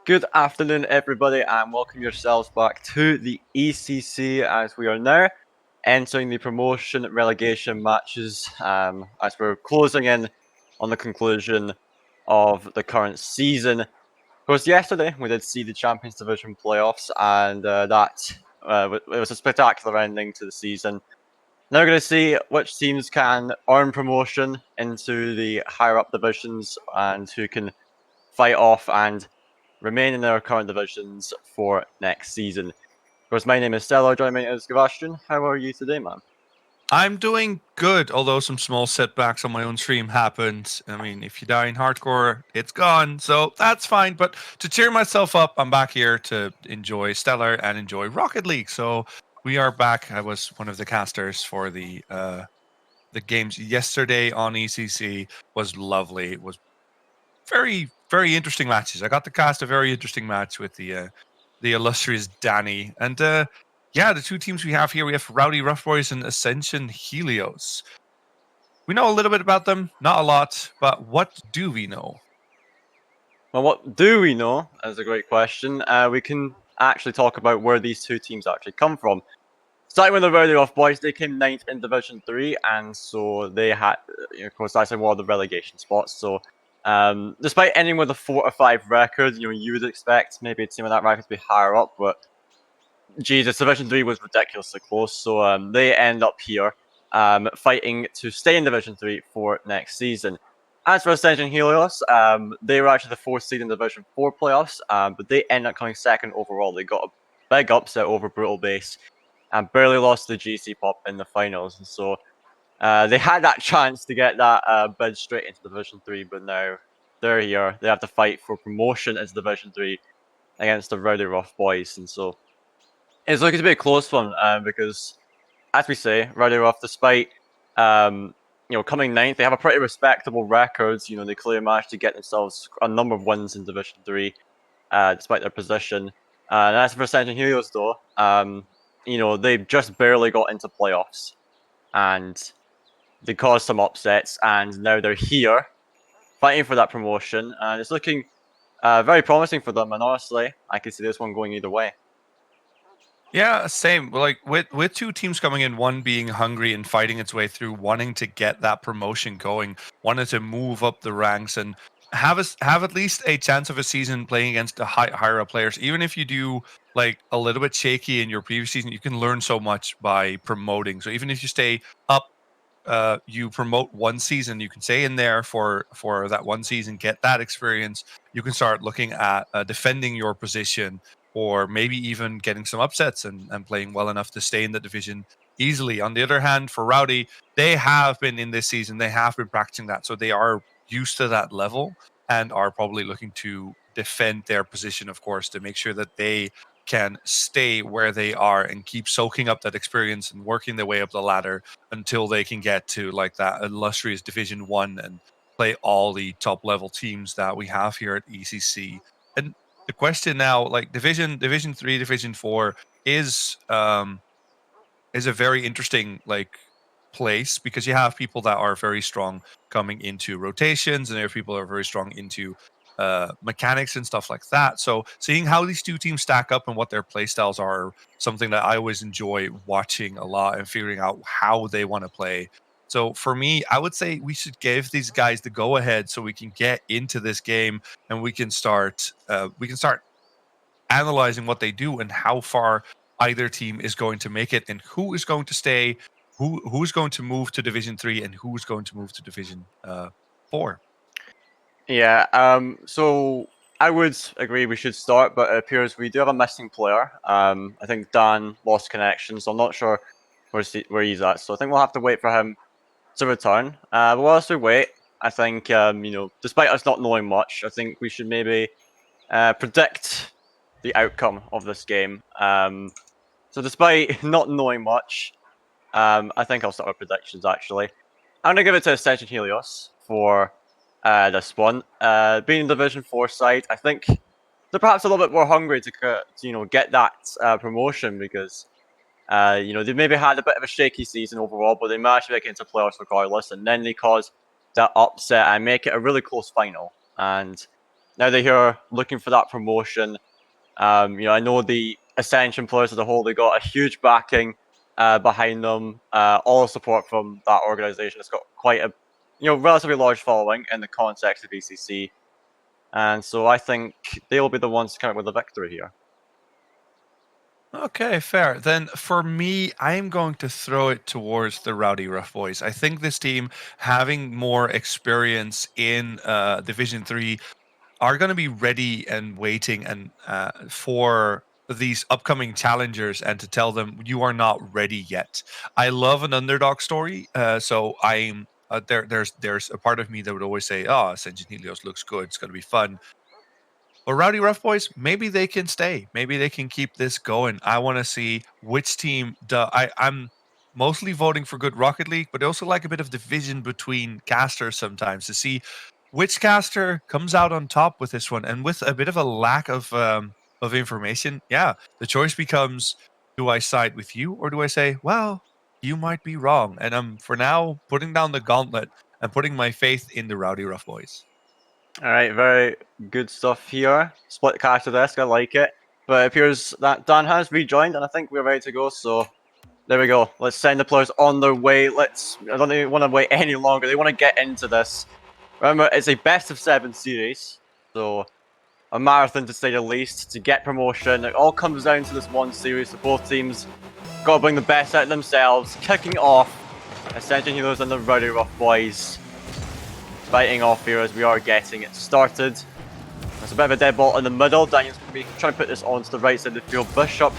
Good afternoon, everybody, and welcome yourselves back to the ECC as we are now entering the promotion relegation matches as we're closing in on the conclusion of the current season. Of course, yesterday we did see the Champions Division playoffs, and it was a spectacular ending to the season. Now we're going to see which teams can earn promotion into the higher up divisions and who can fight off and remain in their current divisions for next season. Of course, my name is Stella, joining me is Sebastian. How are you today, man? I'm doing good, although some small setbacks on my own stream happened. I mean, if you die in hardcore, it's gone, so that's fine. But to cheer myself up, I'm back here to enjoy Stellar and enjoy Rocket League. So we are back. I was one of the casters for the games yesterday on ECC. Was lovely. It was very interesting matches. I got to cast a very interesting match with the illustrious Danny. And yeah, the two teams we have here, we have Rowdyruff Boys and Ascension Helios. We know a little bit about them, not a lot, but what do we know? Well, what do we know is a great question. We can actually talk about where these two teams actually come from. Starting with the Rowdyruff boys, they came ninth in Division 3, and so they had, of course, that's one of the relegation spots. So, despite ending with a 4 or 5 record, you would expect maybe a team with that record to be higher up, but Jesus, Division 3 was ridiculously close, so they end up here fighting to stay in Division 3 for next season. As for Ascension Helios, they were actually the 4th seed in Division 4 playoffs, but they end up coming second overall. They got a big upset over Brutal Base and barely lost to the GC Pop in the finals. And so they had that chance to get that bid straight into Division 3, but now they're here. They have to fight for promotion into Division 3 against the Rowdyruff boys. And so it's looking to be a close one because, as we say, Rowdyruff, despite coming ninth, they have a pretty respectable record. They clearly managed to get themselves a number of wins in Division 3, despite their position. And as for Ascension Helios, though, they've just barely got into playoffs, and they caused some upsets, and now they're here fighting for that promotion, and it's looking very promising for them. And honestly, I can see this one going either way. Yeah, same. Like with two teams coming in, one being hungry and fighting its way through, wanting to get that promotion going, wanting to move up the ranks and have at least a chance of a season playing against the higher up players. Even if you do like a little bit shaky in your previous season, you can learn so much by promoting. So even if you stay up, you promote one season, you can stay in there for that one season, get that experience. You can start looking at defending your position, or maybe even getting some upsets and playing well enough to stay in the division easily. On the other hand, for Rowdy, they have been in this season, they have been practicing that, so they are used to that level and are probably looking to defend their position, of course, to make sure that they can stay where they are and keep soaking up that experience and working their way up the ladder until they can get to like that illustrious Division 1 and play all the top level teams that we have here at ECC. And the question now, like Division 3, Division 4 is a very interesting like place, because you have people that are very strong coming into rotations and there are people that are very strong into mechanics and stuff like that. So seeing how these two teams stack up and what their play styles are something that I always enjoy watching a lot and figuring out how they want to play. So for me, I would say we should give these guys the go ahead so we can get into this game and we can start analyzing what they do and how far either team is going to make it and who is going to stay, who's going to move to Division 3 and who's going to move to Division 4. Yeah, so I would agree we should start, but it appears we do have a missing player. I think Dan lost connection, so I'm not sure where he's at. So I think we'll have to wait for him to return. But whilst we wait, I think, despite us not knowing much, I think we should maybe predict the outcome of this game. So despite not knowing much, I think I'll start with predictions, actually. I'm going to give it to Ascension Helios for this one. Being in Division 4 side, I think they're perhaps a little bit more hungry to get that promotion because, they maybe had a bit of a shaky season overall, but they managed to make it into playoffs regardless, and then they cause that upset and make it a really close final. And now they're here looking for that promotion. I know the Ascension players as a whole, they got a huge backing behind them. All the support from that organization. It's got quite a relatively large following in the context of ECC. And so I think they'll be the ones to come out with the victory here. Okay, fair. Then for me, I'm going to throw it towards the Rowdyruff boys. I think this team, having more experience in Division 3, are going to be ready and waiting and for these upcoming challengers and to tell them you are not ready yet. I love an underdog story, so I'm there's a part of me that would always say, "Oh, Ascension Helios looks good. It's going to be fun." But Rowdyruff boys, maybe they can stay. Maybe they can keep this going. I want to see which team. I'm mostly voting for good Rocket League, but I also like a bit of division between casters sometimes to see which caster comes out on top with this one. And with a bit of a lack of information, yeah, the choice becomes: do I side with you or do I say, well, you might be wrong? And I'm for now putting down the gauntlet and putting my faith in the Rowdyruff boys. All right, very good stuff here. Split caster desk, I like it. But it appears that Dan has rejoined, and I think we're ready to go. So there we go. Let's send the players on their way. I don't even want to wait any longer. They want to get into this. Remember, it's a best of 7 series, so a marathon to say the least to get promotion. It all comes down to this one series. So both teams got to bring the best out of themselves. Kicking off, Ascension Heroes and the Rowdyruff boys fighting off here as we are getting it started. There's a bit of a dead ball in the middle. Daniel's going to be trying to put this onto the right side of the field. Bishop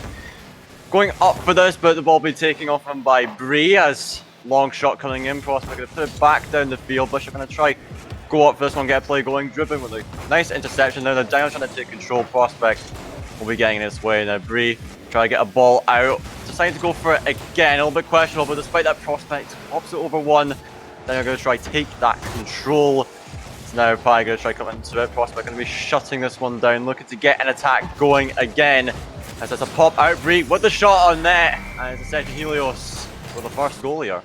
going up for this, but the ball will be taken off him by Bree as long shot coming in. Prospect going to put it back down the field. Bishop going to try go up for this one, get a play going. Dribbling with a nice interception there. Daniel trying to take control. Prospect will be getting in his way. Now Bree try to get a ball out. Deciding to go for it again. A little bit questionable, but despite that, Prospect pops it over one. Then you're going to try take that control. So now probably going to try coming into it. Prospect going to be shutting this one down, looking to get an attack going again. As it's a pop out Bree with the shot on net. And it's Ascension Helios with the first goal here.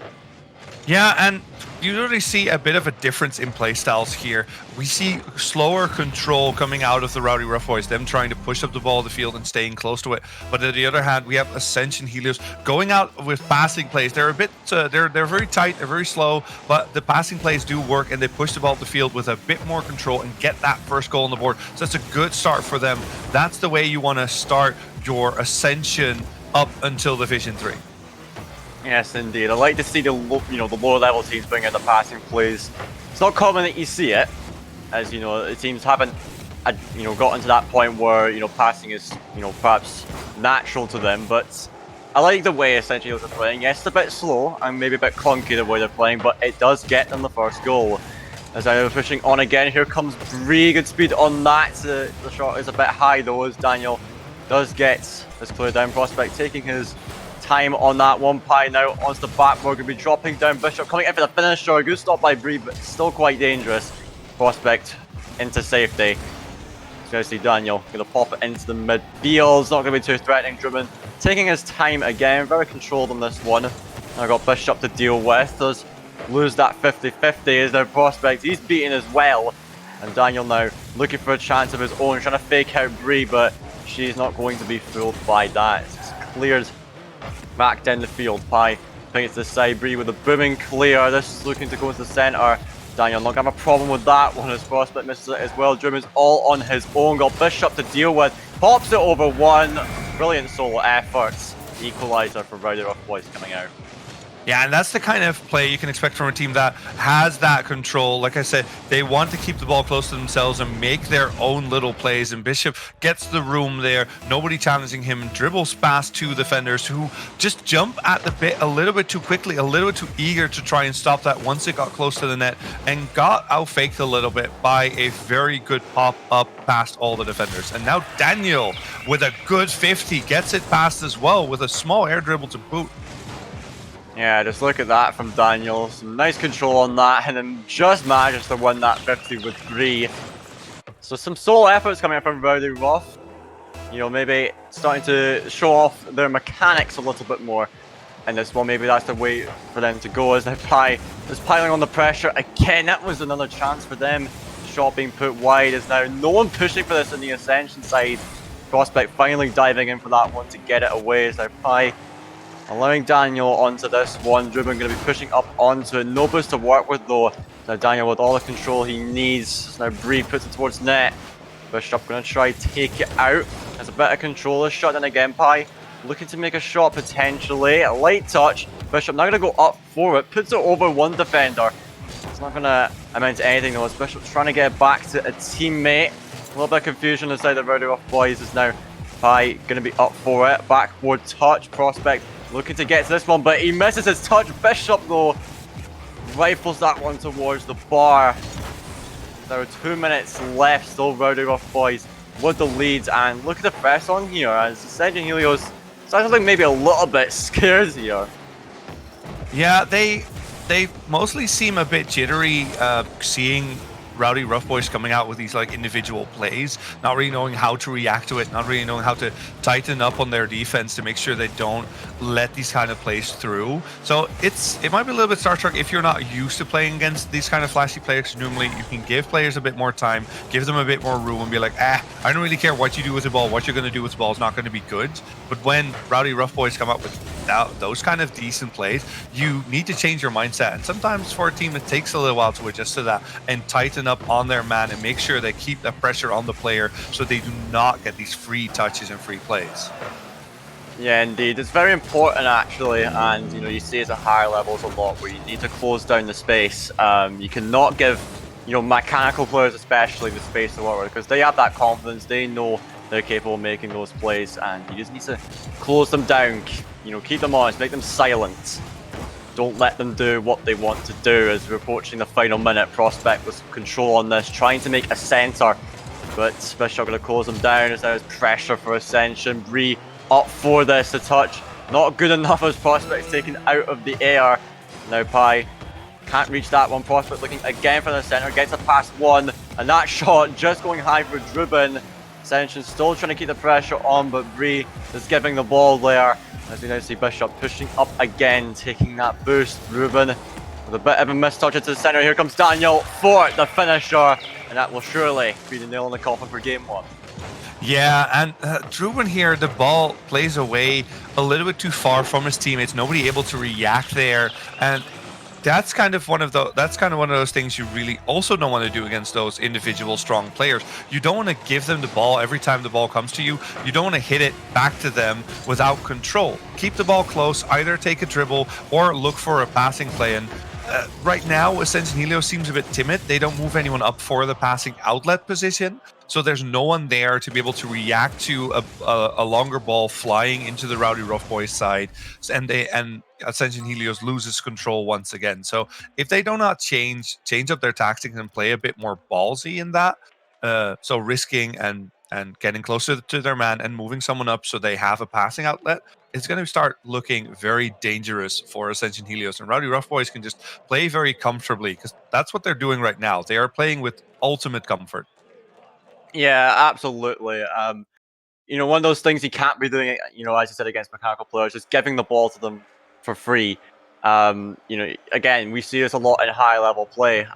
Yeah, and you really see a bit of a difference in playstyles here. We see slower control coming out of the Rowdyruff boys, them trying to push up the ball of the field and staying close to it. But on the other hand, we have Ascension Helios going out with passing plays. They're a bit, they're very tight, they're very slow, but the passing plays do work and they push the ball up the field with a bit more control and get that first goal on the board. So that's a good start for them. That's the way you want to start your Ascension up until Division 3. Yes, indeed. I like to see the lower level teams bring in the passing plays. It's not common that you see it, as the teams haven't gotten to that point where passing is perhaps natural to them. But I like the way Ascension Heroes are playing. Yes, it's a bit slow and maybe a bit clunky the way they're playing, but it does get them the first goal. As Daniel pushing on again, here comes Bree. Good speed on that. The shot is a bit high though, as Daniel does get this clear down. Prospect taking his time on that one. Pie now onto the backboard, going to be dropping down. Bishop coming in for the finisher. Good stop by Bree, but still quite dangerous. Prospect into safety. He's going to see Daniel going to pop it into the midfield. It's not going to be too threatening. Drummond taking his time again, very controlled on this one. Now got Bishop to deal with. Does lose that 50-50 as their Prospect. He's beaten as well. And Daniel now looking for a chance of his own, trying to fake out Bree, but she's not going to be fooled by that. It's cleared back down the field. Pie putting it to the side. Bree with a booming clear. This is looking to go into the centre. Daniel not going to have a problem with that one. His Prospect misses it as well. Drummond's all on his own. Got Bishop to deal with. Pops it over one. Brilliant solo efforts. Equaliser for Rowdyruff boys coming out. Yeah, and that's the kind of play you can expect from a team that has that control. Like I said, they want to keep the ball close to themselves and make their own little plays. And Bishop gets the room there, nobody challenging him, dribbles past two defenders who just jump at the bit a little bit too quickly, a little bit too eager to try and stop that once it got close to the net, and got out-faked a little bit by a very good pop up past all the defenders. And now Daniel, with a good 50, gets it past as well with a small air dribble to boot. Yeah, just look at that from Daniel. Some nice control on that, and then just manages to win that 50 with Bree. So some solo efforts coming up from Rowdyruff. Maybe starting to show off their mechanics a little bit more in this one. Maybe that's the way for them to go. As now Pie is piling on the pressure again. That was another chance for them. shot being put wide as now no one pushing for this on the Ascension side. Prospect finally diving in for that one to get it away as now Pi allowing Daniel onto this one. Driven going to be pushing up onto it. No boost to work with though. Now Daniel with all the control he needs. Now Bree puts it towards net. Bishop going to try take it out. Has a bit of control. A shot in again. Pi looking to make a shot potentially. A light touch. Bishop now going to go up for it. Puts it over one defender. It's not going to amount to anything though. As Bishop's trying to get it back to a teammate. A little bit of confusion inside the Rowdyruff boys is now Pi going to be up for it. Backboard touch. Prospect looking to get to this one, but he misses his touch. Bishop though rifles that one towards the bar. There are 2 minutes left. Still Rowdyruff boys with the lead, and look at the press on here as Ascension Helios sounds like maybe a little bit scared here. Yeah, they mostly seem a bit jittery, seeing Rowdyruff boys coming out with these like individual plays, not really knowing how to react to it, not really knowing how to tighten up on their defense to make sure they don't let these kind of plays through. So it might be a little bit Star Trek if you're not used to playing against these kind of flashy players. Normally you can give players a bit more time, give them a bit more room and be like, I don't really care what you do with the ball. What you're going to do with the ball is not going to be good. But when Rowdyruff boys come up with those kind of decent plays, you need to change your mindset. And sometimes for a team it takes a little while to adjust to that and tighten up on their man and make sure they keep the pressure on the player so they do not get these free touches and free plays. Yeah, indeed. It's very important actually, and you see it at higher levels a lot where you need to close down the space. You cannot give mechanical players especially the space to work with because they have that confidence. They know they're capable of making those plays, and you just need to close them down. Keep them honest, make them silent. Don't let them do what they want to do. As we're approaching the final minute, Prospect with some control on this, trying to make a center, but Bishop going to close them down as there's pressure for Ascension. Bree up for this, a touch not good enough as Prospect's taken out of the air. Now Pi can't reach that one. Prospect looking again for the center, gets a past one, and that shot just going high for Druben. Ascension still trying to keep the pressure on, but Bree is giving the ball there. As we now see Bishop pushing up again, taking that boost. Ruben with a bit of a mistouch into the center. Here comes Daniel for the finisher, and that will surely be the nail in the coffin for game one. Yeah, and Druben here, the ball plays away a little bit too far from his teammates. Nobody able to react there, and that's kind of one of those things you really also don't want to do against those individual strong players. You don't want to give them the ball every time the ball comes to you. You don't want to hit it back to them without control. Keep the ball close, either take a dribble or look for a passing play. And right now, Ascension Helios seems a bit timid. They don't move anyone up for the passing outlet position. So there's no one there to be able to react to a longer ball flying into the Rowdyruff boys side, and Ascension Helios loses control once again. So if they do not change up their tactics and play a bit more ballsy in that, so risking and getting closer to their man and moving someone up so they have a passing outlet, it's going to start looking very dangerous for Ascension Helios. And Rowdyruff boys can just play very comfortably because that's what they're doing right now. They are playing with ultimate comfort. Yeah, absolutely. One of those things you can't be doing, as you said, against mechanical players, just giving the ball to them for free. Again, we see this a lot in high-level play,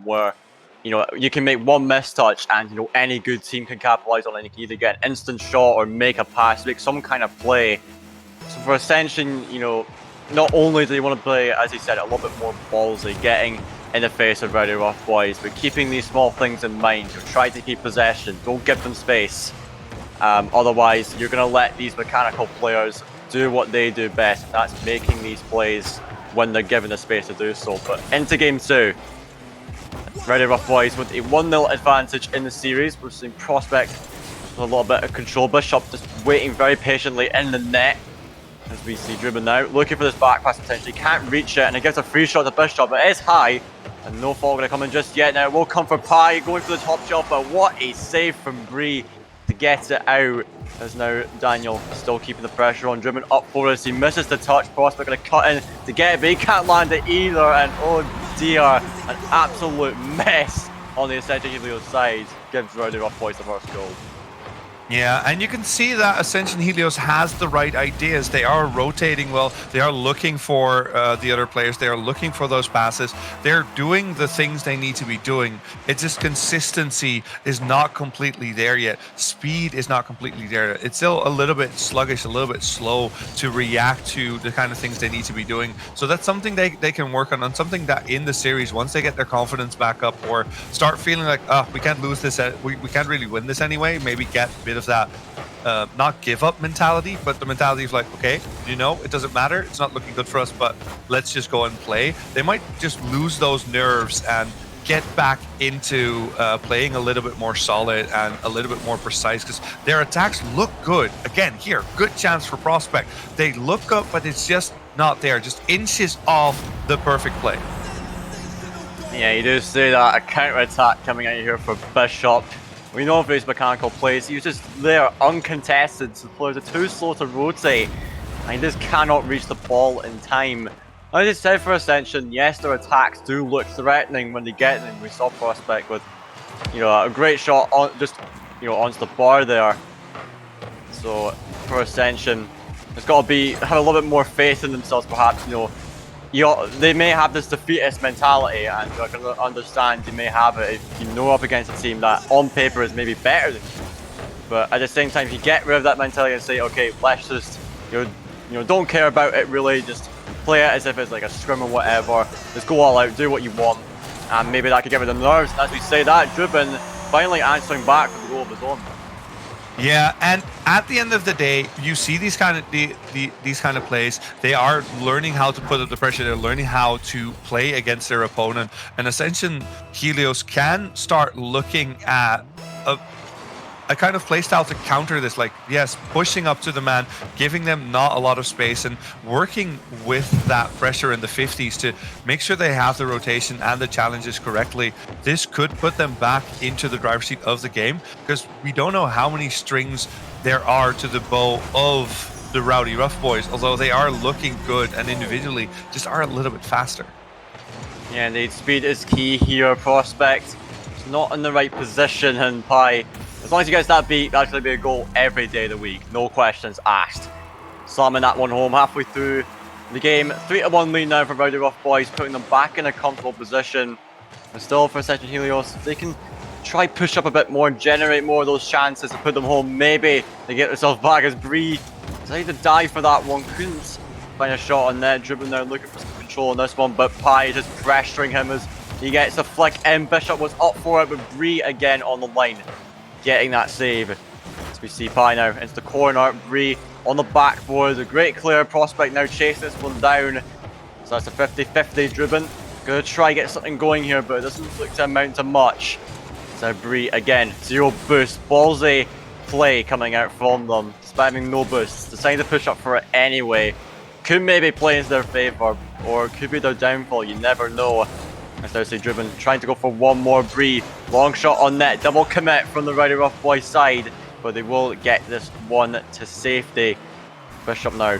where, you can make one mistouch and, any good team can capitalize on it. You can either get an instant shot or make a pass, make some kind of play. So for Ascension, not only do they want to play, as you said, a little bit more ballsy, getting in the face of Rowdyruff boys, but keeping these small things in mind. Try to keep possession, don't give them space. Otherwise, you're going to let these mechanical players do what they do best. That's making these plays when they're given the space to do so. But into game two, Rowdyruff boys with a 1-0 advantage in the series. We're seeing Prospect with a little bit of control. Bishop just waiting very patiently in the net. As we see Druben now, looking for this back pass potentially, can't reach it, and it gives a free shot to Bishop, but it is high, and no fall going to come in just yet. Now it will come for Pi, going for the top shot, but what a save from Bree to get it out. As now Daniel still keeping the pressure on. Druben up for us, he misses the touch. Prospect going to cut in to get it, but he can't land it either, and oh dear, an absolute mess on the Ascension Helios side gives Rowdyruff boys the first goal. Yeah, and you can see that Ascension Helios has the right ideas. They are rotating well. They are looking for the other players. They are looking for those passes. They're doing the things they need to be doing. It's just consistency is not completely there yet. Speed is not completely there. It's still a little bit sluggish, a little bit slow to react to the kind of things they need to be doing. So that's something they can work on, and something that in the series, once they get their confidence back up or start feeling like, oh, we can't lose this, we can't really win this anyway, maybe get a bit of that not give up mentality, but the mentality of like, okay, you know, it doesn't matter, it's not looking good for us, but let's just go and play. They might just lose those nerves and get back into playing a little bit more solid and a little bit more precise, because their attacks look good. Again, here, good chance for Prospect. They look up, but it's just not there, just inches off the perfect play. Yeah, you do see that a counter attack coming out here for Bishop. We know for his mechanical plays, he's just there uncontested, so the players are too slow to rotate, and he just cannot reach the ball in time. As I said for Ascension, yes, their attacks do look threatening when they get them. We saw Prospect with, you know, a great shot on just, you know, onto the bar there. So for Ascension, it's got to have a little bit more faith in themselves, perhaps. They may have this defeatist mentality, and you're going to understand they may have it if you know up against a team that on paper is maybe better than you. But at the same time, if you get rid of that mentality and say, okay, let's just, you know, don't care about it really, just play it as if it's like a scrim or whatever, just go all out, do what you want, and maybe that could get rid of the nerves. And as we say that, Driven finally answering back for the goal of his own. Yeah, and at the end of the day, you see these kind of these kind of plays. They are learning how to put up the pressure. They're learning how to play against their opponent. And Ascension Helios can start looking at a kind of playstyle to counter this, like, yes, pushing up to the man, giving them not a lot of space, and working with that pressure in the 50s to make sure they have the rotation and the challenges correctly. This could put them back into the driver's seat of the game, because we don't know how many strings there are to the bow of the Rowdyruff boys, although they are looking good and individually just are a little bit faster. Yeah, indeed, speed is key here. Prospect is not in the right position, and Pi, as long as he gets that beat, that'll actually be a goal every day of the week. No questions asked. Slamming that one home halfway through the game. 3-1 lead now for Rowdyruff boys, putting them back in a comfortable position. And still for Ascension Helios, they can try push up a bit more and generate more of those chances to put them home. Maybe they get themselves back as Bree decided to dive for that one. Couldn't find a shot on net. Dribbling there, looking for some control on this one, but Pi just pressuring him as he gets a flick in. Bishop was up for it, but Bree again on the line, getting that save. As we see Pi now into the corner, Bree on the backboard, a great clear. Prospect now chasing this one down. So that's a 50-50 Driven. Gonna try get something going here, but it doesn't look to amount to much. So Bree again, zero boost, ballsy play coming out from them, despite having no boosts. Deciding to push up for it anyway. Could maybe play into their favour, or could be their downfall, you never know. As now Driven trying to go for one more. Bree, long shot on net, double commit from the Rowdyruff boys side, but they will get this one to safety. Bishop now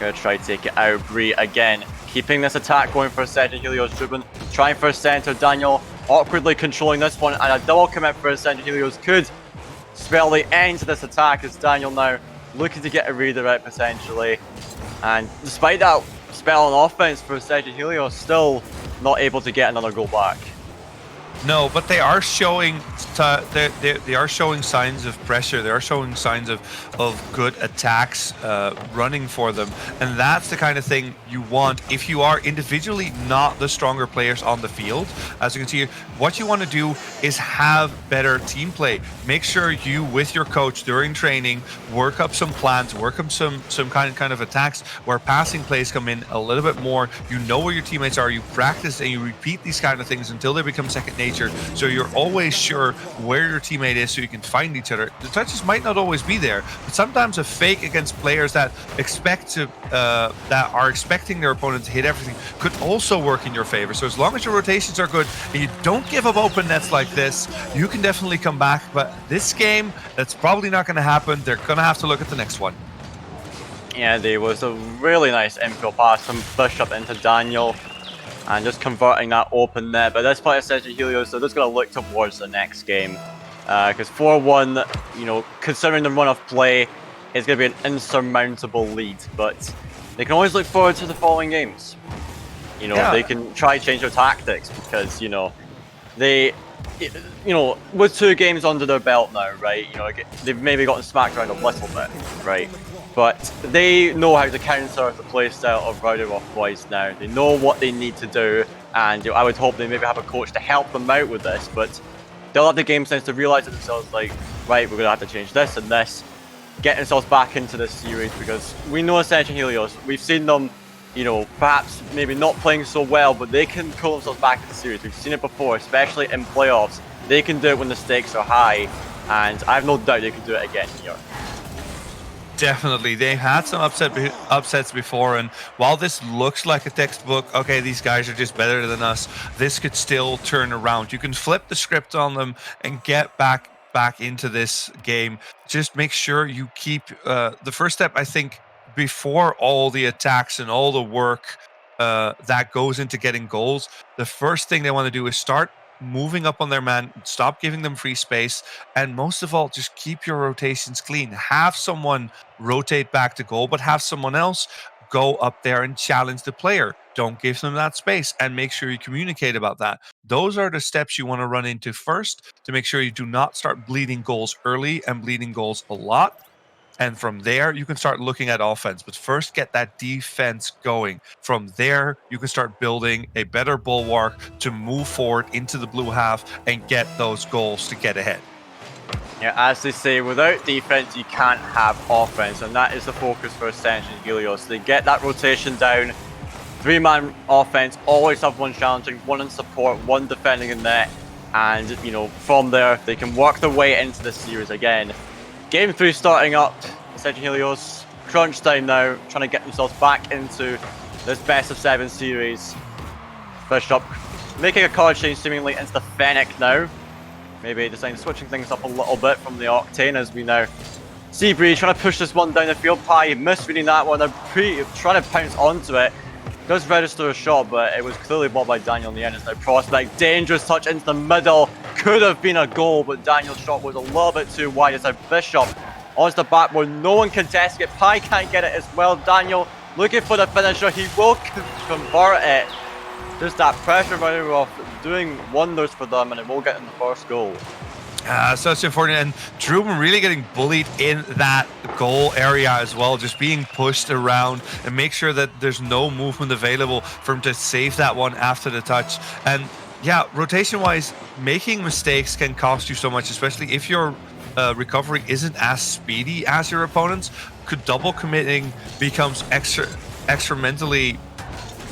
gonna try to take it out. Bree again, keeping this attack going for Ascension Helios. Driven trying for a center. Daniel awkwardly controlling this one, and a double commit for Ascension Helios could spell the end to this attack, as Daniel now looking to get a redirect potentially. And despite that spell on offense for Ascension Helios, still not able to get another goal back. No, but they are showing they are showing signs of pressure. They are showing signs of good attacks running for them, and that's the kind of thing you want if you are individually not the stronger players on the field. As you can see, what you want to do is have better team play. Make sure you, with your coach during training, work up some plans, work up some kind of attacks where passing plays come in a little bit more. You know where your teammates are. You practice and you repeat these kind of things until they become second nature. So you're always sure where your teammate is, so you can find each other. The touches might not always be there, but sometimes a fake against players that are expecting their opponent to hit everything could also work in your favor. So as long as your rotations are good and you don't give up open nets like this, you can definitely come back. But this game, that's probably not going to happen. They're going to have to look at the next one. Yeah, there was a really nice infield pass from Bishop into Daniel, and just converting that open net. But this point, Ascension Helios, they're just going to look towards the next game. Because 4-1, you know, considering the run of play, is going to be an insurmountable lead. But they can always look forward to the following games. You know, they can try to change their tactics because, you know, with 2 games under their belt now, right? You know, they've maybe gotten smacked around a little bit, right? But they know how to counter the playstyle of Rowdyruff boys now. They know what they need to do, and I would hope they maybe have a coach to help them out with this. But they'll have the game sense to realize it themselves, like, right, we're gonna have to change this and this, get themselves back into this series because we know Ascension Helios. We've seen them, you know, perhaps maybe not playing so well, but they can pull themselves back into the series. We've seen it before, especially in playoffs. They can do it when the stakes are high, and I have no doubt they can do it again here. Definitely. They had some upsets before, and while this looks like a textbook, okay, these guys are just better than us, this could still turn around. You can flip the script on them and get back into this game. Just make sure you keep the first step, I think, before all the attacks and all the work that goes into getting goals, the first thing they want to do is start moving up on their man, stop giving them free space, and most of all, just keep your rotations clean. Have someone rotate back to goal, but have someone else go up there and challenge the player. Don't give them that space, and make sure you communicate about that. Those are the steps you want to run into first to make sure you do not start bleeding goals early and bleeding goals a lot. And from there, you can start looking at offense. But first, get that defense going. From there, you can start building a better bulwark to move forward into the blue half and get those goals to get ahead. Yeah, as they say, without defense, you can't have offense. And that is the focus for Ascension Helios. They get that rotation down. 3-man offense, always have one challenging, one in support, one defending in net. And, you know, from there, they can work their way into the series again. Game 3 starting up, Ascension Helios, crunch time now, trying to get themselves back into this best of 7 series. Bishop making a card change seemingly into the Fennec now. Maybe deciding switching things up a little bit from the Octane as we now see Bree trying to push this one down the field. Pi misreading that one, they're trying to pounce onto it. Does register a shot, but it was clearly blocked by Daniel in the end. It's now Prospect. Dangerous touch into the middle. Could have been a goal, but Daniel's shot was a little bit too wide. It's now Bishop onto the backboard. No one can test it. Pi can't get it as well. Daniel looking for the finisher. He will convert it. Just that pressure running off, doing wonders for them, and it will get in the first goal. Such unfortunate, and Truman really getting bullied in that goal area as well, just being pushed around, and make sure that there's no movement available for him to save that one after the touch. And yeah, rotation wise, making mistakes can cost you so much, especially if your recovery isn't as speedy as your opponent's. Could double committing becomes extramentally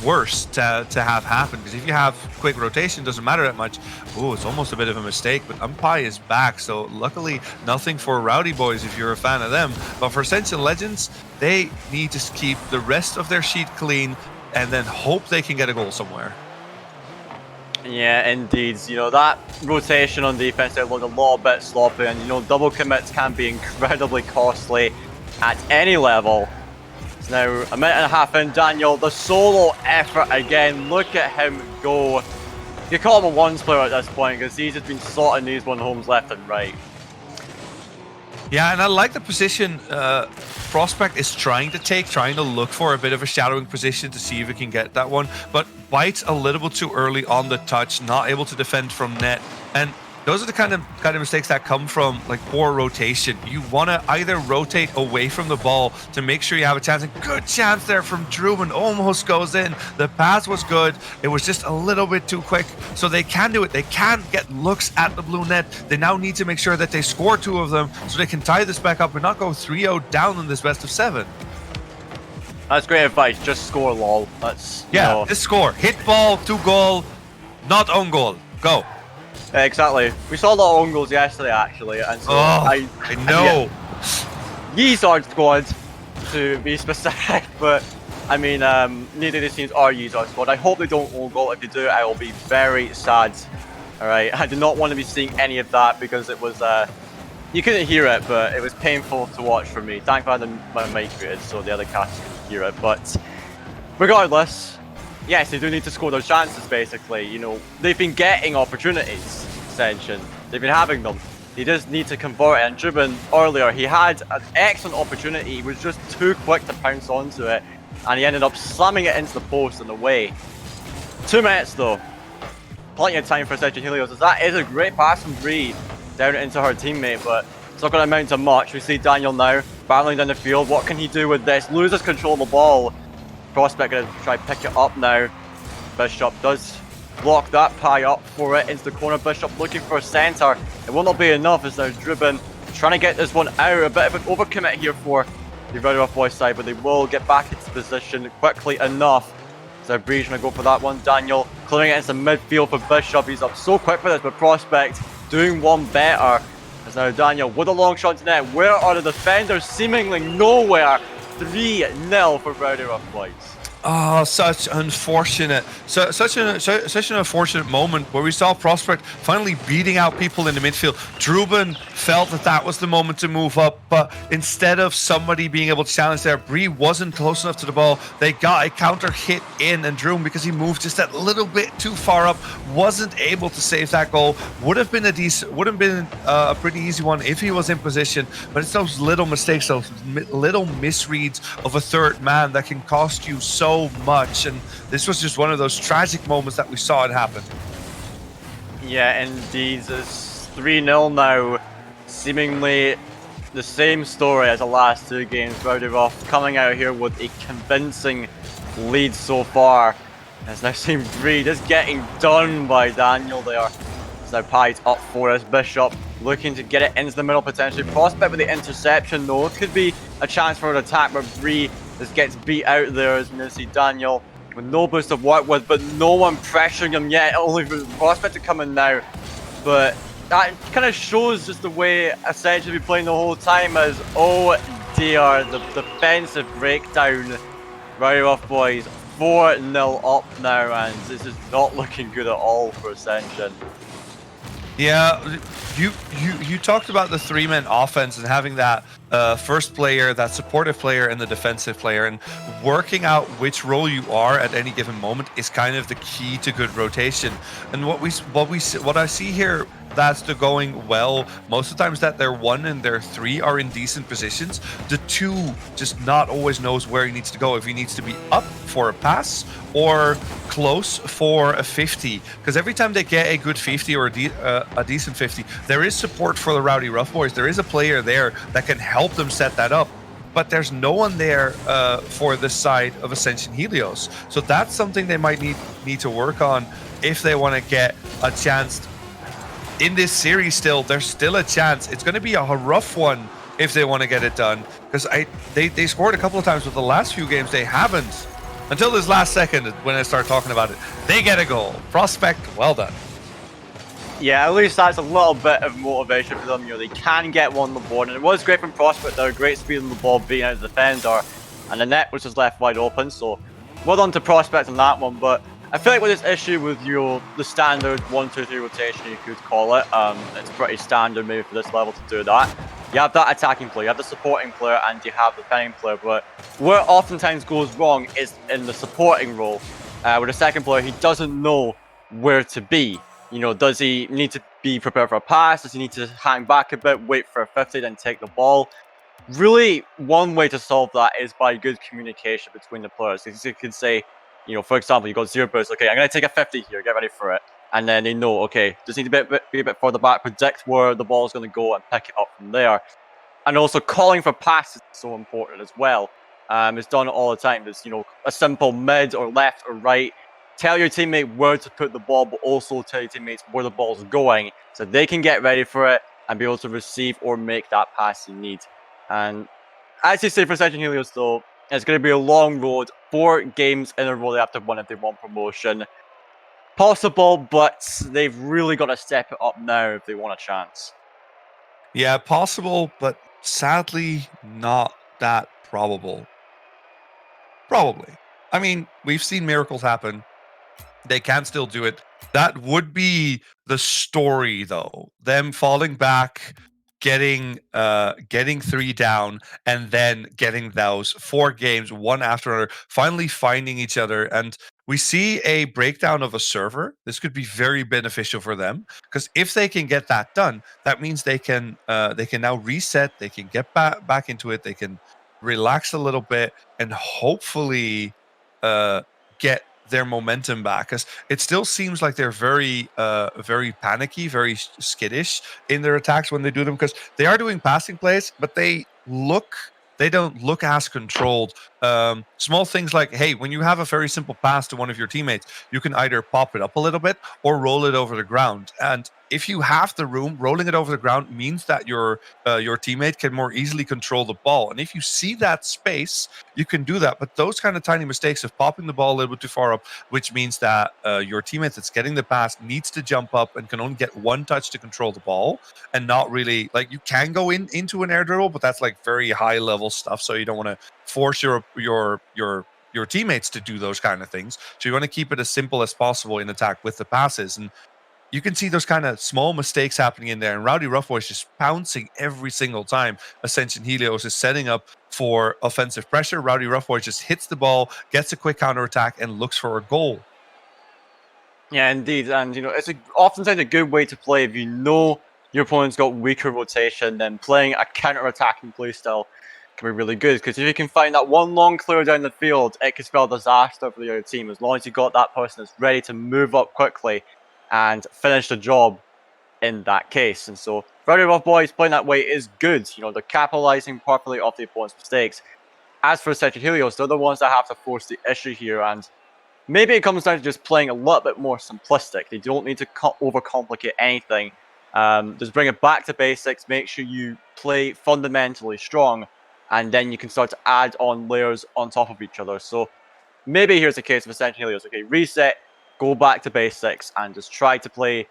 worse to have happen, because if you have quick rotation, doesn't matter that much. Oh, it's almost a bit of a mistake, but Umpai is back, so luckily nothing for Rowdy boys if you're a fan of them. But for Ascension Legends, they need to keep the rest of their sheet clean and then hope they can get a goal somewhere. Yeah, indeed. You know, that rotation on defense there looked a little bit sloppy, and you know, double commits can be incredibly costly at any level. Now, a minute and a half in, Daniel, the solo effort again. Look at him go. You call him a ones player at this point because he's just been slotting these one homes left and right. Yeah, and I like the position Prospect is trying to look for a bit of a shadowing position to see if he can get that one, but bites a little bit too early on the touch, not able to defend from net. And those are the kind of mistakes that come from like poor rotation. You want to either rotate away from the ball to make sure you have a chance. And good chance there from Druman, almost goes in. The pass was good. It was just a little bit too quick. So they can do it. They can get looks at the blue net. They now need to make sure that they score 2 of them so they can tie this back up and not go 3-0 down in this best of 7. That's great advice. Just score, lol. That's, yeah, just score. Hit ball, 2 goal, not own goal. Go. Exactly. We saw a lot of own goals yesterday, actually, and so I know. Yezard squad, to be specific, but I mean, neither of these teams are Yezard squad. I hope they don't own goal. If they do, I will be very sad. All right, I do not want to be seeing any of that because it was you couldn't hear it, but it was painful to watch for me. Thankfully, I had my mic muted so the other cast could hear it. But regardless, yes, they do need to score those chances, basically. You know, they've been getting opportunities, Ascension. They've been having them. They just need to convert it. And Driven earlier, he had an excellent opportunity. He was just too quick to pounce onto it, and he ended up slamming it into the post and away. 2 minutes though. Plenty of time for Ascension Helios, as that is a great pass from Bree down into her teammate, but it's not going to amount to much. We see Daniel now battling down the field. What can he do with this? Loses control of the ball. Prospect going to try pick it up now. Bishop does block that pie up for it into the corner. Bishop looking for a centre. It will not be enough as they're driven, trying to get this one out. A bit of an overcommit here for the Rowdyruff boys side, but they will get back into position quickly enough. So Bree's going to go for that one. Daniel clearing it into midfield for Bishop. He's up so quick for this, but Prospect doing one better. As now Daniel with a long shot to net. Where are the defenders? Seemingly nowhere. 3-0 for Rowdyruff boys. Oh, such unfortunate, such an unfortunate moment where we saw Prospect finally beating out people in the midfield. Druben felt that was the moment to move up, but instead of somebody being able to challenge there, Bree wasn't close enough to the ball. They got a counter hit in, and Druben, because he moved just that little bit too far up, wasn't able to save that goal. Would have been a pretty easy one if he was in position, but it's those little mistakes, those little misreads of a third man that can cost you so much, and this was just one of those tragic moments that we saw it happen. Yeah, indeed. It's 3-0 now. Seemingly the same story as the last two games. Rowdyruff coming out here with a convincing lead so far. As now seen Bree just getting done by Daniel there. It's now pied up for us. Bishop looking to get it into the middle potentially. Prospect with the interception though. It could be a chance for an attack, but Bree just gets beat out there as we see Daniel with no boost to work with, but no one pressuring him yet. Only for Prospect to come in now. But that kind of shows just the way Ascension be playing the whole time as, oh dear, the defensive breakdown. Rowdyruff boys 4-0 up now, and this is not looking good at all for Ascension. Yeah, you talked about the three-man offense and having that first player, that supportive player, and the defensive player, and working out which role you are at any given moment is kind of the key to good rotation. And what I see here that's going well most of the times that their 1 and their 3 are in decent positions. The 2 just not always knows where he needs to go, if he needs to be up for a pass or close for a 50, because every time they get a good 50 or a decent 50, there is support for the Rowdyruff boys. There is a player there that can help them set that up, but there's no one there for the side of Ascension Helios. So that's something they might need to work on if they want to get a chance in this series. Still, there's still a chance. It's going to be a rough one if they want to get it done, because they scored a couple of times, but the last few games they haven't. Until this last second, when I start talking about it, they get a goal. Prospect, well done. Yeah, at least that's a little bit of motivation for them. You know, they can get one on the board, and it was great from Prospect. They're great speed on the ball, beating out the defender, and the net was just left wide open. So, well done to Prospect on that one. But I feel like with this issue with the standard 1-2-3 rotation, you could call it, it's pretty standard maybe for this level to do that. You have that attacking player, you have the supporting player, and you have the defending player. But where it oftentimes goes wrong is in the supporting role. With the second player, he doesn't know where to be. You know, does he need to be prepared for a pass? Does he need to hang back a bit, wait for a 50, then take the ball? Really, one way to solve that is by good communication between the players. You could say, you know, for example, you got 0 boost. Okay, I'm going to take a 50 here. Get ready for it. And then they know, okay, just need to be a bit further back, predict where the ball is going to go and pick it up from there. And also calling for passes is so important as well. It's done all the time. There's, you know, a simple mid or left or right. Tell your teammate where to put the ball, but also tell your teammates where the ball's going so they can get ready for it and be able to receive or make that pass you need. And as you say for Ascension Helios, though, it's going to be a long road. 4 games in a row they have to win if they want promotion. Possible, but they've really got to step it up now if they want a chance. Yeah, possible, but sadly not that probable. Probably. I mean, we've seen miracles happen. They can still do it. That would be the story, though. Them falling back, getting 3 down, and then getting those 4 games one after another, finally finding each other. And we see a breakdown of a server. This could be very beneficial for them, because if they can get that done, that means they can now reset, they can get back into it, they can relax a little bit, and hopefully get their momentum back, because it still seems like they're very very panicky, very skittish in their attacks when they do them, because they are doing passing plays, but they don't look as controlled. Small things like, hey, when you have a very simple pass to one of your teammates, you can either pop it up a little bit or roll it over the ground. And if you have the room, rolling it over the ground means that your teammate can more easily control the ball. And if you see that space, you can do that. But those kind of tiny mistakes of popping the ball a little bit too far up, which means that your teammate that's getting the pass needs to jump up and can only get one touch to control the ball, and not really, like, you can go into an air dribble, but that's like very high level stuff. So you don't want to force your teammates to do those kind of things. So you want to keep it as simple as possible in attack with the passes. And you can see those kind of small mistakes happening in there. And Rowdyruff is just pouncing every single time Ascension Helios is setting up for offensive pressure. Rowdyruff just hits the ball, gets a quick counterattack, and looks for a goal. Yeah, indeed. And, it's oftentimes a good way to play if you know your opponent's got weaker rotation, then playing a counter-attacking playstyle can be really good. Because if you can find that one long clear down the field, it can spell disaster for the other team, as long as you got that person that's ready to move up quickly and finish the job in that case. And so, Rowdyruff boys playing that way is good. They're capitalizing properly off the opponent's mistakes. As for Ascension Helios, they're the ones that have to force the issue here, and maybe it comes down to just playing a little bit more simplistic. They don't need to overcomplicate anything. Just bring it back to basics, make sure you play fundamentally strong, and then you can start to add on layers on top of each other. So maybe here's the case of Ascension Helios. Okay, reset, go back to basics, and just try to play,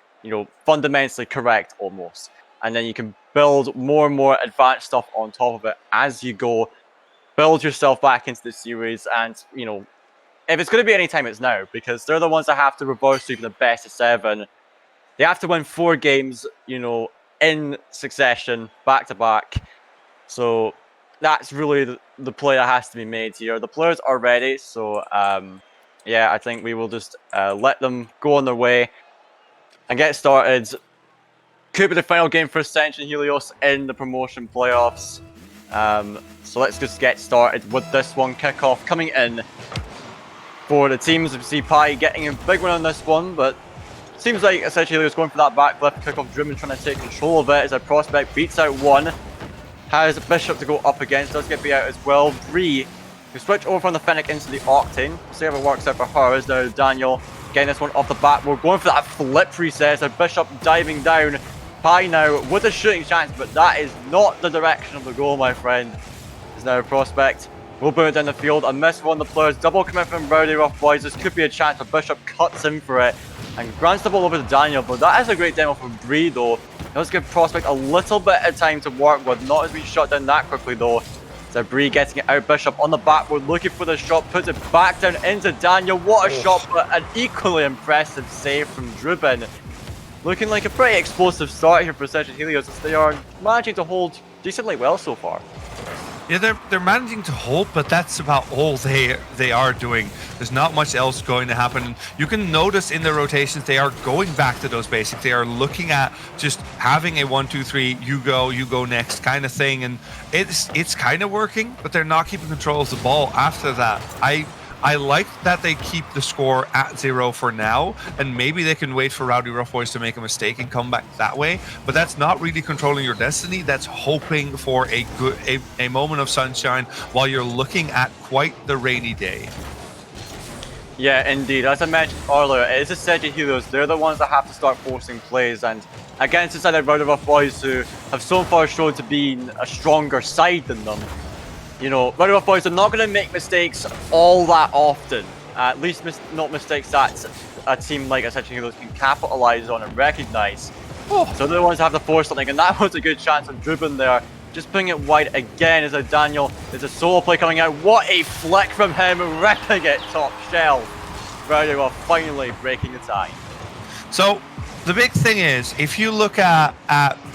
fundamentally correct almost. And then you can build more and more advanced stuff on top of it as you go. Build yourself back into the series, and, if it's going to be any time, it's now, because they're the ones that have to reverse even the best of 7. They have to win 4 games, in succession, back to back. So that's really the play that has to be made here. The players are ready, so yeah, I think we will just let them go on their way and get started. Could be the final game for Ascension Helios in the promotion playoffs. So let's just get started with this one. Kickoff coming in for the teams of CPI, getting a big one on this one, but seems like Ascension Helios going for that back left kickoff driven, trying to take control of it as a prospect beats out one. Has Bishop to go up against, does get beat out as well. Bree, who switch over from the Fennec into the Octane. See how it works out for her. As now Daniel getting this one off the bat. We're going for that flip reset. So Bishop diving down. Pi now with a shooting chance, but that is not the direction of the goal, my friend. Is now a prospect. We'll boom it down the field. A miss one of the players. Double commit from Rowdyruff boys. This could be a chance, but Bishop cuts in for it and grants the ball over to Daniel. But that is a great demo from Bree, though. It does give Prospect a little bit of time to work with. Not as being shot down that quickly, though. So Bree getting it out. Bishop on the backward, looking for the shot. Puts it back down into Daniel. What a shot, but an equally impressive save from Drubin. Looking like a pretty explosive start here for Ascension Helios, as they are managing to hold decently well so far. Yeah, they're managing to hold, but that's about all they are doing. There's not much else going to happen. You can notice in their rotations they are going back to those basics. They are looking at just having a 1-2-3, you go next kind of thing, and it's kind of working, but they're not keeping control of the ball after that. I like that they keep the score at 0 for now, and maybe they can wait for Rowdyruff boys to make a mistake and come back that way. But that's not really controlling your destiny. That's hoping for a moment of sunshine while you're looking at quite the rainy day. Yeah, indeed. As I mentioned earlier, it is Ascension Helios. They're the ones that have to start forcing plays, and against the side of Rowdyruff boys, who have so far shown to be a stronger side than them. Rowdyruff boys are not going to make mistakes all that often. At least not mistakes that a team like Ascension Helios can capitalize on and recognize. So they're the ones that have to force something, and that was a good chance on Drubin there. Just putting it wide again as a Daniel. There's a solo play coming out. What a flick from him, ripping it top shelf. Rowdyruff finally breaking the tie. So the big thing is, if you look at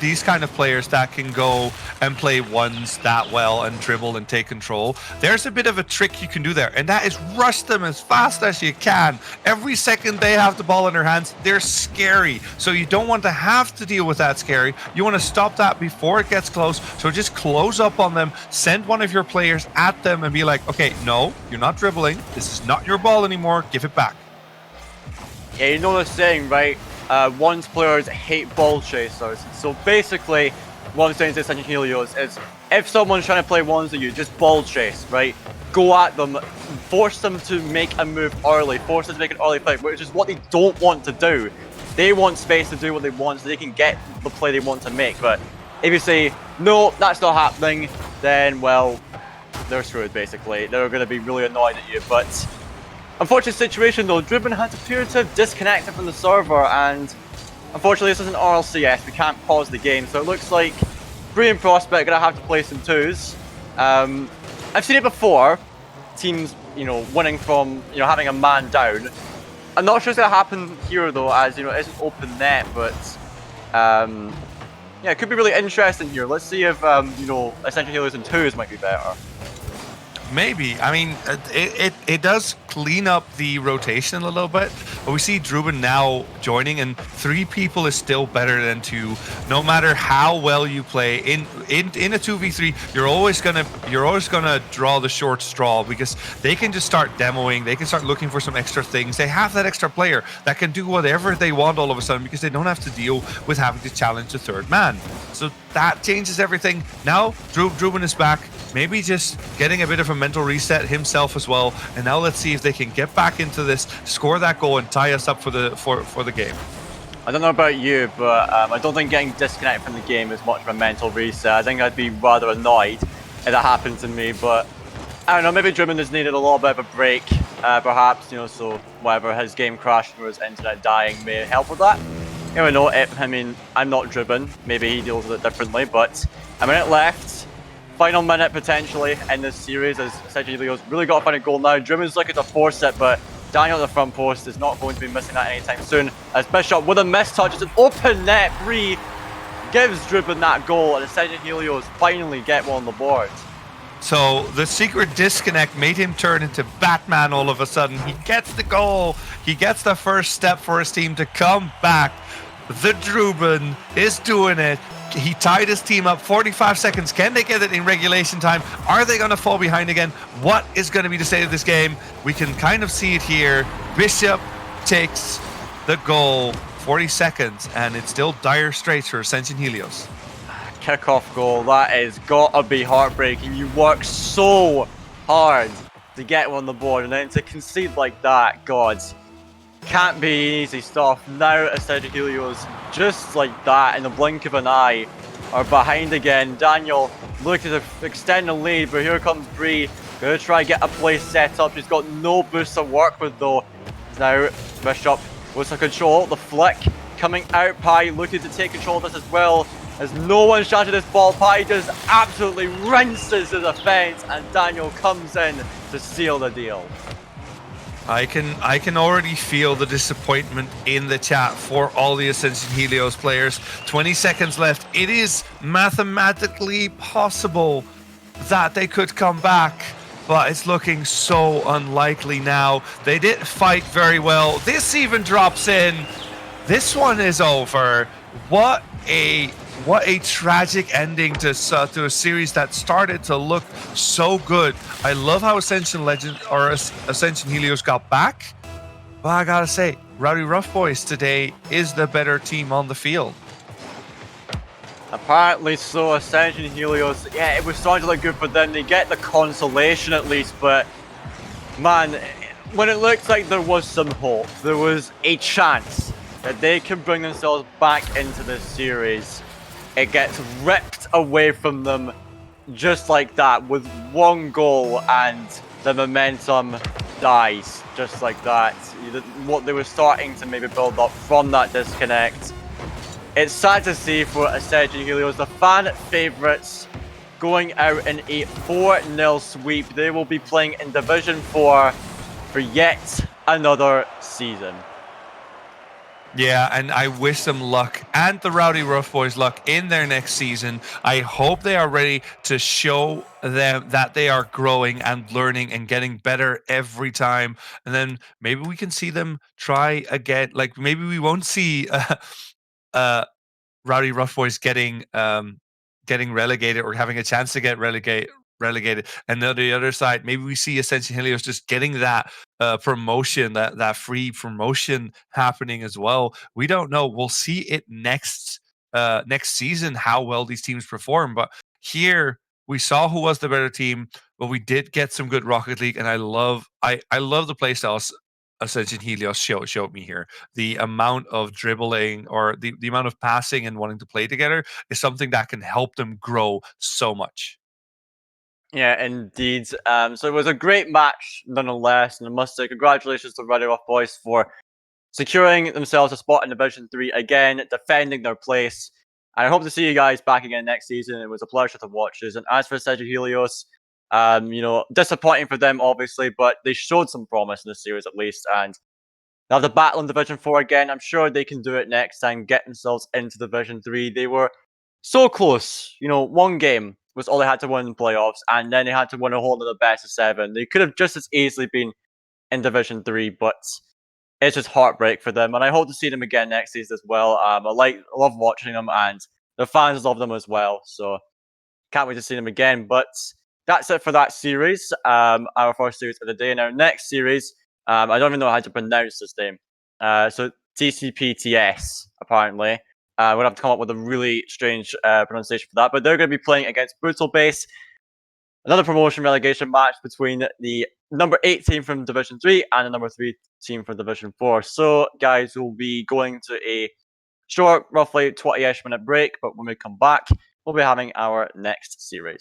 these kind of players that can go and play ones that well and dribble and take control, there's a bit of a trick you can do there, and that is rush them as fast as you can. Every second they have the ball in their hands, they're scary. So you don't want to have to deal with that scary. You want to stop that before it gets close. So just close up on them, send one of your players at them and be like, okay, no, you're not dribbling. This is not your ball anymore. Give it back. Yeah, you know the saying, right? One's players hate ball chasers. So basically, what I'm saying to Ascension Helios is, if someone's trying to play ones at you, just ball chase, right? Go at them, force them to make a move early, force them to make an early fight, which is what they don't want to do. They want space to do what they want so they can get the play they want to make. But if you say, no, that's not happening, then, well, they're screwed, basically. They're going to be really annoyed at you. But unfortunate situation, though. Driven has appeared to have disconnected from the server, and unfortunately, this is an RLCS. We can't pause the game, so it looks like Bree and Prospect are going to have to play some twos. I've seen it before. Teams, winning from, having a man down. I'm not sure it's going to happen here, though, as, it isn't open net, but, yeah, it could be really interesting here. Let's see if, Ascension Helios in twos might be better. Maybe. I mean, it does clean up the rotation a little bit, but we see Druben now joining, and 3 people is still better than 2. No matter how well you play in a 2v3, you're always gonna draw the short straw, because they can just start demoing. They can start looking for some extra things. They have that extra player that can do whatever they want all of a sudden, because they don't have to deal with having to challenge the 3rd man. So that changes everything. Now Druben is back. Maybe just getting a bit of a mental reset himself as well. And now let's see if they can get back into this, score that goal, and tie us up for the game. I don't know about you, but I don't think getting disconnected from the game is much of a mental reset. I think I'd be rather annoyed if that happened to me. But I don't know, maybe Drummond has needed a little bit of a break, perhaps. So whatever, his game crashing or his internet dying may help with that. You never know. I mean, I'm not Druben. Maybe he deals with it differently. But a minute left. Final minute potentially in this series, as Ascension Helios really got to find a goal now. Druben's looking to force it, but Daniel at the front post is not going to be missing that anytime soon. As Bishop with a missed touch, it's an open net. Bree gives Druben that goal, and Ascension Helios finally get one on the board. So the secret disconnect made him turn into Batman all of a sudden. He gets the goal. He gets the first step for his team to come back. The Druben is doing it. He tied his team up 45 seconds. Can they get it in regulation time? Are they going to fall behind again? What is going to be the state of this game? We can kind of see it here. Bishop takes the goal, 40 seconds, and it's still dire straits for Ascension Helios. Kickoff goal, that is gotta be heartbreaking. You work so hard to get one on the board, and then to concede like that, God, can't be easy stuff. Now Ascension Helios, just like that, in the blink of an eye, are behind again. Daniel looking to extend the lead, but here comes Bree. Gonna try and get a play set up. She's got no boost to work with though. Now Bishop wants to control the flick coming out. Pi looking to take control of this as well. As no one's shouted this ball, Pi just absolutely rinses the defense, and Daniel comes in to seal the deal. I can already feel the disappointment in the chat for all the Ascension Helios players. 20 seconds left. It is mathematically possible that they could come back, but it's looking so unlikely now. They did fight very well. This even drops in. This one is over. What a tragic ending to a series that started to look so good. I love how Ascension Helios got back, but I gotta say, Rowdyruff boys today is the better team on the field. Apparently so. Ascension Helios, yeah, it was starting to look good for them. They get the consolation at least, but man, when it looked like there was some hope, there was a chance that they can bring themselves back into this series, it gets ripped away from them just like that with one goal, and the momentum dies just like that. What they were starting to maybe build up from that disconnect. It's sad to see for Ascension Helios, the fan favourites, going out in a 4-0 sweep. They will be playing in Division 4 for yet another season. Yeah, and I wish them luck and the Rowdyruff boys luck in their next season. I hope they are ready to show them that they are growing and learning and getting better every time. And then maybe we can see them try again. Like maybe we won't see uh, Rowdyruff boys getting relegated or having a chance to get relegated. And then the other side, maybe we see Ascension Helios just getting that promotion, that free promotion happening as well. We don't know. We'll see it next season how well these teams perform. But here we saw who was the better team, but we did get some good Rocket League, and I love the playstyles Ascension Helios showed me here. The amount of dribbling or the amount of passing and wanting to play together is something that can help them grow so much. Yeah, indeed. So it was a great match nonetheless, and I must say congratulations to Rowdyruff boys for securing themselves a spot in Division 3 again, defending their place. And I hope to see you guys back again next season. It was a pleasure to watch this. And as for Sergio Helios, disappointing for them, obviously, but they showed some promise in this series at least. And they have the battle in Division 4 again. I'm sure they can do it next time, get themselves into Division 3. They were so close. One game was all they had to win in playoffs, and then they had to win a whole other best of 7. They could have just as easily been in Division 3, but it's just heartbreak for them, and I hope to see them again next season as well. I love watching them, and the fans love them as well. So can't wait to see them again. But that's it for that series. Our first series of the day. And our next series, I don't even know how to pronounce this name. So TCPTS apparently. We'll have to come up with a really strange pronunciation for that. But they're going to be playing against Brutal Base. Another promotion relegation match between the number 8 team from Division 3 and the number 3 team from Division 4. So, guys, we'll be going to a short, roughly 20-ish minute break, but when we come back, we'll be having our next series.